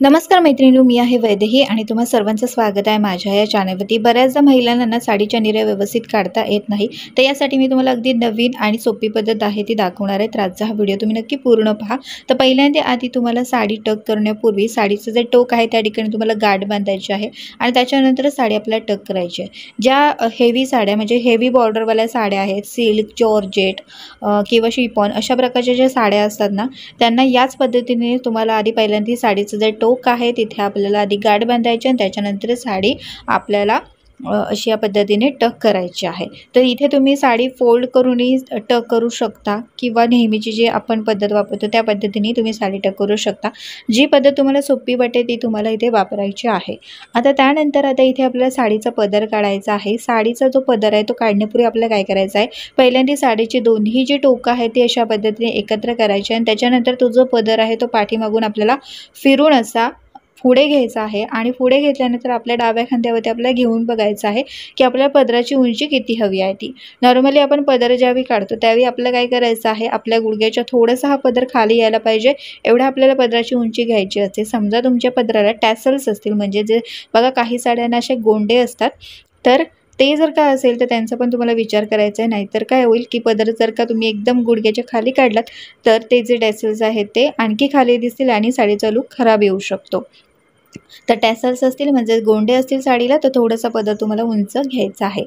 नमस्कार मैत्रिणींनो, मी आहे वैदेही आणि तुम्हा सर्वांचं स्वागत आहे माझ्या या चॅनलवरती। बऱ्याचदा महिलांना साडीच्या निर्या व्यवस्थित काढता येत नाही, तर यासाठी मी तुम्हाला अगदी नवीन आणि सोपी पद्धत आहे ती दाखवणार आहे। तर आजचा हा व्हिडिओ तुम्ही नक्की पूर्ण पहा। तर पहिल्यांदा आधी तुम्हाला साडी टक करण्यापूर्वी साडीचं जे टोक आहे त्या ठिकाणी तुम्हाला गाठ बांधायची आहे आणि त्याच्यानंतर साडी आपल्याला टक करायची आहे। ज्या हेवी साड्या म्हणजे हेवी बॉर्डरवाल्या साड्या आहेत, सिल्क, जॉर्जेट किंवा शिफॉन अशा प्रकारच्या ज्या साड्या असतात ना, त्यांना याच पद्धतीने तुम्हाला आधी पहिल्यांदा साडीचं जे टोक आहे तिथे आपल्याला आधी गाठ बांधायची आणि त्याच्यानंतर साडी आपल्याला अशा पद्धतीने टक करायची आहे। तर इथे तुम्ही साडी फोल्ड करूनही टक करू शकता किंवा नेहमीची जी आपण पद्धत वापरतो त्या पद्धतीने तुम्ही साडी टक करू शकता। जी पद्धत तुम्हाला सोपी वाटेल ती तुम्हाला इथे वापरायची आहे। आता इथे आपल्याला साडीचा पदर काढायचा आहे। साडीचा जो पदर आहे तो काढण्यापूर्वी आपल्याला काय करायचं आहे, पहिल्यांदा साडीचे दोन्ही जे टोकं आहेत ते अशा पद्धतीने एकत्र करायचे आणि त्याच्यानंतर तो जो पदर आहे तो पाठीमागून आपल्याला फिरून असा पुढे घ्यायचा आहे आणि पुढे घेतल्यानंतर आपल्या डाव्या खांद्यावरती आपल्याला घेऊन बघायचं आहे की आपल्याला पदराची उंची किती हवी आहे ती। नॉर्मली आपण पदर ज्यावेळी काढतो त्यावेळी आपल्याला काय करायचं आहे, आपल्या गुडघ्याच्या थोडासा हा पदर खाली यायला पाहिजे एवढा आपल्याला पदराची उंची घ्यायची असते। समजा तुमच्या पदराला टॅसल्स असतील म्हणजे जे बघा काही साड्यांना असे गोंडे असतात, तर ते जर का असेल तर त्यांचा पण तुम्हाला विचार करायचा आहे। नाहीतर काय होईल की पदर जर का तुम्ही एकदम गुडघ्याच्या खाली काढलात तर ते जे टॅसल्स आहेत ते आणखी खाली दिसतील आणि साडीचा लुक खराब येऊ शकतो। तर टॅसल्स असतील म्हणजे गोंडे असतील साडीला तर थोडासा पदर तुम्हाला उंच घ्यायचा आहे।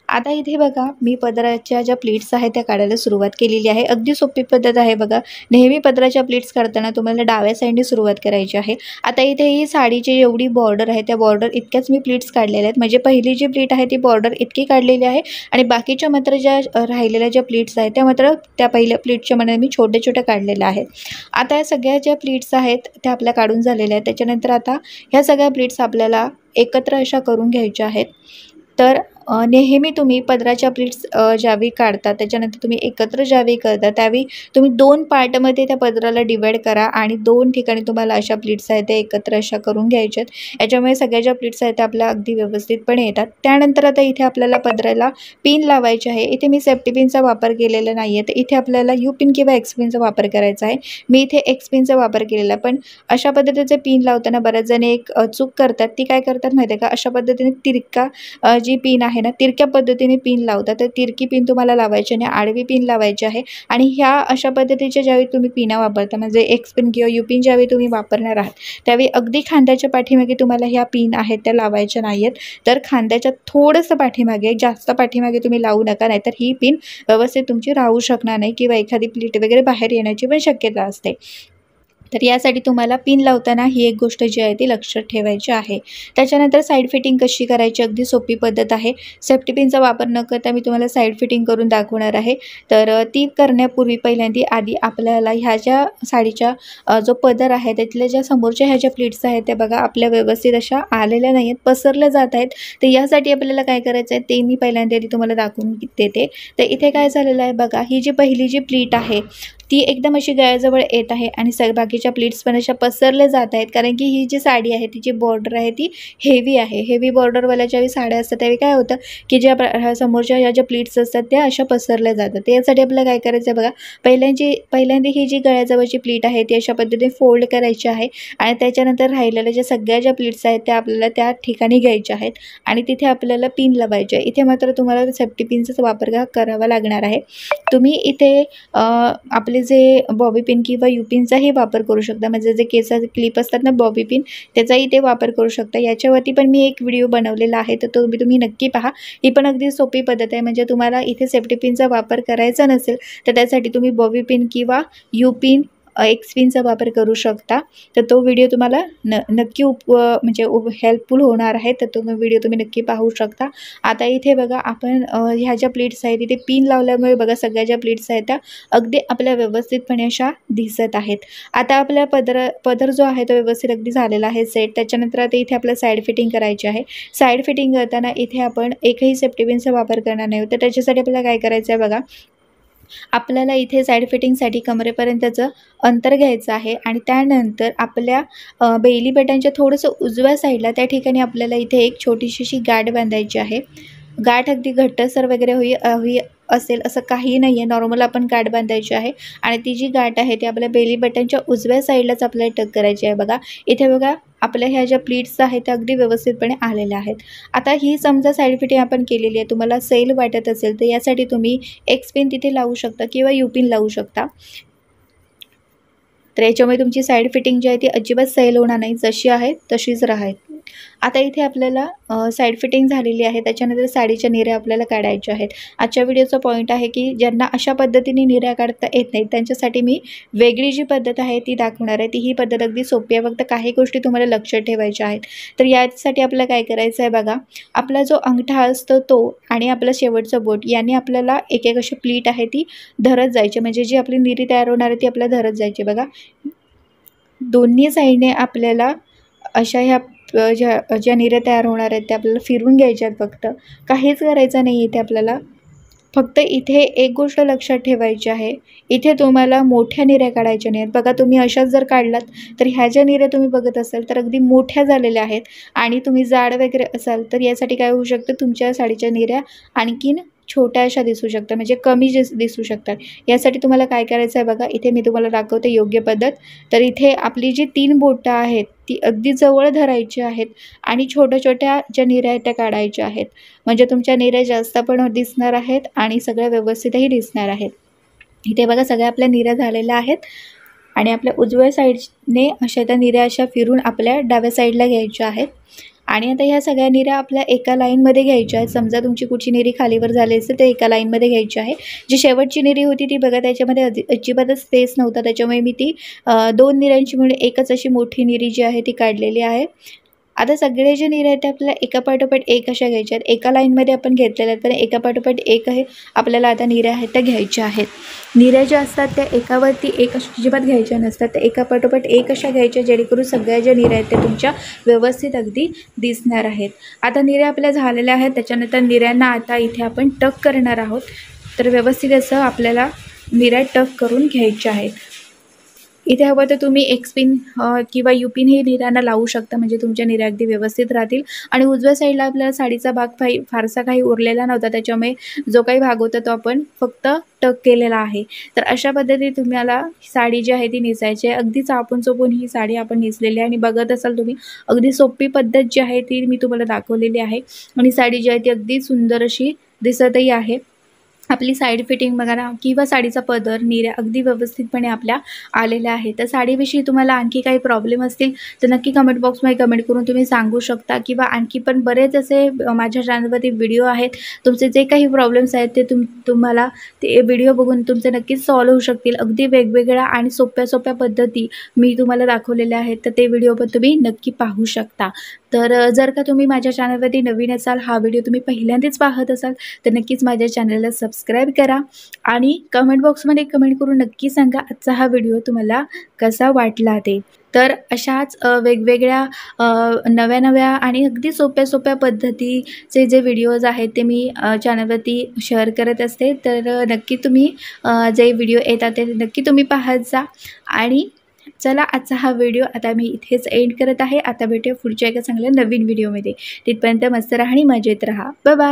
आता इथे बघा मी पदराच्या ज्या प्लीट्स आहेत त्या काढायला सुरुवात केलेली आहे। अगदी सोपी पद्धत आहे बघा। नेहमी पदराच्या प्लीट्स काढताना तुम्हाला डाव्या साईडने सुरुवात करायची आहे। आता इथे ही साडीची एवढी बॉर्डर आहे त्या बॉर्डर इतक्याच मी प्लीट्स काढलेल्या आहेत, म्हणजे पहिली जी प्लीट आहे ती बॉर्डर इतकी काढलेली आहे आणि बाकीच्या मात्र ज्या राहिलेल्या ज्या प्लीट्स आहेत त्या मात्र त्या पहिल्या प्लीटच्या मनाने मी छोट्या छोट्या काढलेल्या आहेत। आता या सगळ्या ज्या प्लीट्स आहेत त्या आपल्या काढून झालेल्या आहेत। त्याच्यानंतर आता ह्या सगळ्या प्लीट्स आपल्याला एकत्र अशा करून घ्यायच्या आहेत। तर नेहमी तुम्ही पदराच्या प्लीट्स ज्यावेळी काढता त्याच्यानंतर तुम्ही एकत्र ज्यावेळी करता त्यावेळी तुम्ही दोन पार्टमध्ये त्या पदराला डिवाईड करा आणि दोन ठिकाणी तुम्हाला अशा प्लीट्स आहेत त्या एकत्र अशा करून घ्यायच्यात। याच्यामुळे सगळ्या ज्या प्लीट्स आहेत त्या आपल्या अगदी व्यवस्थितपणे येतात। त्यानंतर आता इथे आपल्याला पदराला पिन लावायचे आहे। इथे मी सेफ्टी पिनचा वापर केलेला नाही आहे, तर इथे आपल्याला यू पिन किंवा एक्स पिनचा वापर करायचा आहे। मी इथे एक्स पिनचा वापर केलेला, पण अशा पद्धतीचे पिन लावताना बऱ्याच जण एक चूक करतात, ती काय करतात माहिती आहे का, अशा पद्धतीने तिरका जी पिन आहे ना तिरक्या पद्धतीने पिन लावतात। तर तिरकी पिन तुम्हाला लावायची आणि आडवी पिन लावायची आहे आणि ह्या अशा पद्धतीच्या ज्यावेळी तुम्ही पिना वापरता म्हणजे एक्स पिन किंवा यू पिन ज्यावेळी तुम्ही वापरणार आहात त्यावेळी अगदी खांद्याच्या पाठीमागे तुम्हाला ह्या पिन आहेत त्या लावायच्या नाही आहेत। तर खांद्याच्या थोडंसं पाठीमागे, जास्त पाठीमागे तुम्ही लावू नका, नाहीतर ही पिन व्यवस्थित तुमची राहू शकणार नाही किंवा एखादी प्लीट वगैरे बाहेर येण्याची पण शक्यता असते। तर यासाठी तुम्हाला पिन लावताना ही एक गोष्ट जी आहे ती लक्षात ठेवायची आहे। त्याच्यानंतर साईड फिटिंग कशी करायची अगदी सोपी पद्धत आहे। सेफ्टी पिनचा वापर न करता मी तुम्हाला साईड फिटिंग करून दाखवणार आहे। तर ती करण्यापूर्वी पहिल्यांदा आधी आपल्याला ह्या ज्या साडीच्या जो पदर आहे त्यातल्या ज्या समोरच्या ह्या ज्या प्लीट्स आहेत त्या बघा आपल्या व्यवस्थित अशा आलेल्या नाही आहेत, पसरल्या जात आहेत। तर यासाठी आपल्याला काय करायचं आहे ते मी पहिल्यांदा आधी तुम्हाला दाखवून देते। तर इथे काय झालेलं आहे बघा, ही जी पहिली जी प्लीट आहे ती एकदम अशी गळ्याजवळ येत आहे आणि बाकीच्या प्लीट्स पण अशा पसरल्या जात आहेत, कारण की ही जी साडी आहे तिची बॉर्डर आहे ती हेवी आहे। हेवी बॉर्डरवाल्या ज्यावेळी साड्या असतात त्यावेळी काय होतं की ज्या समोरच्या ह्या ज्या प्लीट्स असतात त्या अशा पसरल्या जातात। यासाठी आपल्याला काय करायचं आहे बघा, पहिल्यांदा ही जी गळ्याजवळची प्लीट आहे ती अशा पद्धतीने फोल्ड करायची आहे आणि त्याच्यानंतर राहिलेल्या ज्या सगळ्या ज्या प्लीट्स आहेत त्या आपल्याला त्या ठिकाणी घ्यायच्या आहेत आणि तिथे आपल्याला पिन लावायचे आहे। इथे मात्र तुम्हाला सेफ्टी पिनचाच वापर करावा लागणार आहे। तुम्ही इथे आपले जे बॉबी पिन किंवा यू पिनचाही वापर करू शकता, म्हणजे जे केसाचे क्लिप असतात ना बॉबी पिन त्याचाही ते वापर करू शकता। याच्यावरती पण मी एक व्हिडिओ बनवलेला आहे, तर तो तुम्ही नक्की पहा। ही पण अगदी सोपी पद्धत आहे, म्हणजे तुम्हाला इथे सेफ्टी पिनचा वापर करायचा नसेल तर त्यासाठी तुम्ही बॉबी पिन किंवा यू पिन एक्स पिनचा वापर करू शकता। तर तो व्हिडिओ तुम्हाला नक्की म्हणजे हेल्पफुल होणार आहे, तर तो व्हिडिओ तुम्ही नक्की पाहू शकता। आता इथे बघा आपण ह्या ज्या प्लीट्स आहेत तिथे पिन लावल्यामुळे बघा सगळ्या ज्या प्लीट्स आहेत त्या अगदी आपल्या व्यवस्थितपणे अशा दिसत आहेत। आता आपल्या पदर जो आहे तो व्यवस्थित अगदी झालेला आहे सेट। त्याच्यानंतर आता इथे आपल्याला साईड फिटिंग करायची आहे। साईड फिटिंग करताना इथे आपण एकही सेफ्टी पिनचा वापर करणार नाही, तर त्याच्यासाठी आपल्याला काय करायचं आहे बघा, आपल्याला इथे साईड फिटिंगसाठी कमरेपर्यंतचं अंतर घ्यायचं आहे आणि त्यानंतर आपल्या बेली बटनच्या थोडंसं उजव्या साईडला त्या ठिकाणी आपल्याला इथे एक छोटीशी गाठ बांधायची आहे। गाठ अगदी घट्टसर वगैरे असेल असं काही नाही आहे, नॉर्मल आपण गाठ बांधायची आहे आणि ती जी गाठ आहे ती आपल्या बेली बटनच्या उजव्या साईडलाच आपल्याला टक करायची आहे. बघा इथे बघा आपल्या ह्या ज्या प्लीट्स आहेत त्या अगदी व्यवस्थितपणे आलेल्या आहेत. आता ही समजा साईड फिटिंग आपण केलेली आहे, तुम्हाला सैल वाटत असेल तर यासाठी तुम्ही एक्स पिन तिथे लावू शकता किंवा यू पिन लावू शकता. तर याच्यामुळे तुमची साईड फिटिंग जी आहे ती अजिबात सैल होणार नाही, जशी आहे तशीच राहील. आता इथे आपल्याला साईड फिटिंग झालेली आहे. त्याच्यानंतर साडीच्या निऱ्या आपल्याला काढायच्या आहेत. आजच्या व्हिडिओचा पॉईंट आहे की ज्यांना अशा पद्धतीने निऱ्या काढता येत नाहीत त्यांच्यासाठी मी वेगळी जी पद्धत आहे ती दाखवणार आहे. ती ही पद्धत अगदी सोपी आहे, फक्त काही गोष्टी तुम्हाला लक्षात ठेवायच्या आहेत. तर यासाठी आपल्याला काय करायचं आहे बघा, आपला जो अंगठा असतो तो आणि आपलं शेवटचं बोट याने आपल्याला एक एक अशी प्लीट आहे ती धरत जायची, म्हणजे जी आपली निरी तयार होणार आहे ती आपल्याला धरत जायची. बघा दोन्ही साईडने आपल्याला अशा ह्या ज्या निऱ्या तयार होणार आहेत त्या आपल्याला फिरून घ्यायच्या आहेत. फक्त काहीच करायचं नाही इथे आपल्याला. फक्त इथे एक गोष्ट लक्षात ठेवायची आहे, इथे तुम्हाला मोठ्या निऱ्या काढायच्या नाही आहेत. बघा तुम्ही अशाच जर काढलात तर ह्या ज्या निऱ्या तुम्ही बघत असाल तर अगदी मोठ्या झालेल्या आहेत आणि तुम्ही जाड वगैरे असाल तर यासाठी काय होऊ शकतं, तुमच्या साडीच्या निऱ्या आणखीन छोट्या अशा दिसू शकतात, म्हणजे कमी दिसू शकतात. यासाठी तुम्हाला काय करायचं आहे बघा, इथे मी तुम्हाला दाखवते योग्य पद्धत. तर इथे आपली जी 3 बोटं आहेत ती अगदी जवळ धरायची आहेत आणि छोट्या छोट्या ज्या निऱ्या आहेत त्या काढायच्या आहेत, म्हणजे तुमच्या निऱ्या जास्त पण दिसणार आहेत आणि सगळ्या व्यवस्थितही दिसणार आहेत. इथे बघा सगळ्या आपल्या निऱ्या झालेल्या आहेत आणि आपल्या उजव्या साईडने अशा त्या निऱ्या अशा फिरून आपल्या डाव्या साईडला घ्यायच्या आहेत. आणि आता ह्या सगळ्या निऱ्या आपल्या एका लाईनमध्ये घ्यायच्या आहेत. समजा तुमची कुठची निरी खालीवर झाली असेल तर एका लाईनमध्ये घ्यायची आहे. जी शेवटची निरी होती ती बघा त्याच्यामध्ये अजिबातच स्पेस नव्हता, त्याच्यामुळे मी ती 2 निऱ्यांची मिळून एकच अशी मोठी निरी जी आहे ती काढलेली आहे. आता सगळे जे निऱ्या आहेत ते आपल्याला एकापाठोपाठ एक अशा घ्यायच्या आहेत. एका लाईनमध्ये आपण घेतलेल्या आहेत पण एकापाठोपाठ एक आहे आपल्याला आता निऱ्या आहेत त्या घ्यायच्या आहेत. निऱ्या ज्या असतात त्या एकावरती एक अजिबात घ्यायच्या नसतात, त्या एकापाठोपाठ एक अशा घ्यायच्या जेणेकरून सगळ्या ज्या निऱ्या आहेत त्या तुमच्या व्यवस्थित अगदी दिसणार आहेत. आता निऱ्या आपल्या झालेल्या आहेत. त्याच्यानंतर निऱ्यांना आता इथे आपण टक करणार आहोत. तर व्यवस्थित असं आपल्याला निऱ्या टक करून घ्यायच्या आहेत. इथे हवं तर तुम्ही एक्स पिन किंवा यू पिन हे निऱ्यांना लावू शकता, म्हणजे तुमच्या निऱ्या अगदी व्यवस्थित राहतील. आणि उजव्या साईडला आपल्याला साडीचा भाग फारसा काही उरलेला नव्हता, त्याच्यामुळे जो काही भाग होता तो आपण फक्त टक केलेला आहे. तर अशा पद्धतीने तुम्हाला साडी जी आहे ती नेसायची आहे. अगदी चापून चोपून ही साडी आपण नेसलेली आहे आणि बघत असाल तुम्ही अगदी सोपी पद्धत जी आहे ती मी तुम्हाला दाखवलेली आहे आणि साडी जी आहे ती अगदी सुंदर अशी दिसतही आहे. आपली साईड फिटिंग बघा ना, किंवा साडीचा पदर निऱ्या अगदी व्यवस्थितपणे आपल्या आलेल्या आहेत. तर साडीविषयी तुम्हाला आणखी काही प्रॉब्लेम असतील तर नक्की कमेंट बॉक्समध्ये कमेंट करून तुम्ही सांगू शकता, किंवा आणखी पण बरेच असे माझ्या चॅनलवरती व्हिडिओ आहेत. तुमचे जे काही प्रॉब्लेम्स आहेत ते तुम्हाला ते व्हिडिओ बघून तुमचे नक्कीच सॉल्व्ह होऊ शकतील. अगदी वेगवेगळ्या आणि सोप्या पद्धती मी तुम्हाला दाखवलेल्या आहेत, तर ते व्हिडिओ पण तुम्ही नक्की पाहू शकता. तर जर का तुम्ही माझ्या चॅनलवरती नवीन असाल, हा व्हिडिओ तुम्ही पहिल्यांदाच पाहत असाल तर नक्कीच माझ्या चॅनलला सबस्क्राईब करा आणि कमेंट बॉक्समध्ये कमेंट करून नक्की सांगा आजचा हा व्हिडिओ तुम्हाला कसा वाटला ते. तर अशाच वेगवेगळ्या नव्या आणि अगदी सोप्या पद्धतीचे जे व्हिडिओज आहेत ते मी चॅनलवरती शेअर करत असते. तर नक्की तुम्ही जे व्हिडिओ येतात ते नक्की तुम्ही पाहत जा. आणि चला आजचा हा व्हिडिओ आता मी इथेच एंड करत आहे. आता भेटूया पुढच्या एका चांगल्या नवीन व्हिडिओमध्ये. तिथपर्यंत मस्त राहा आणि मजेत राहा. Bye bye.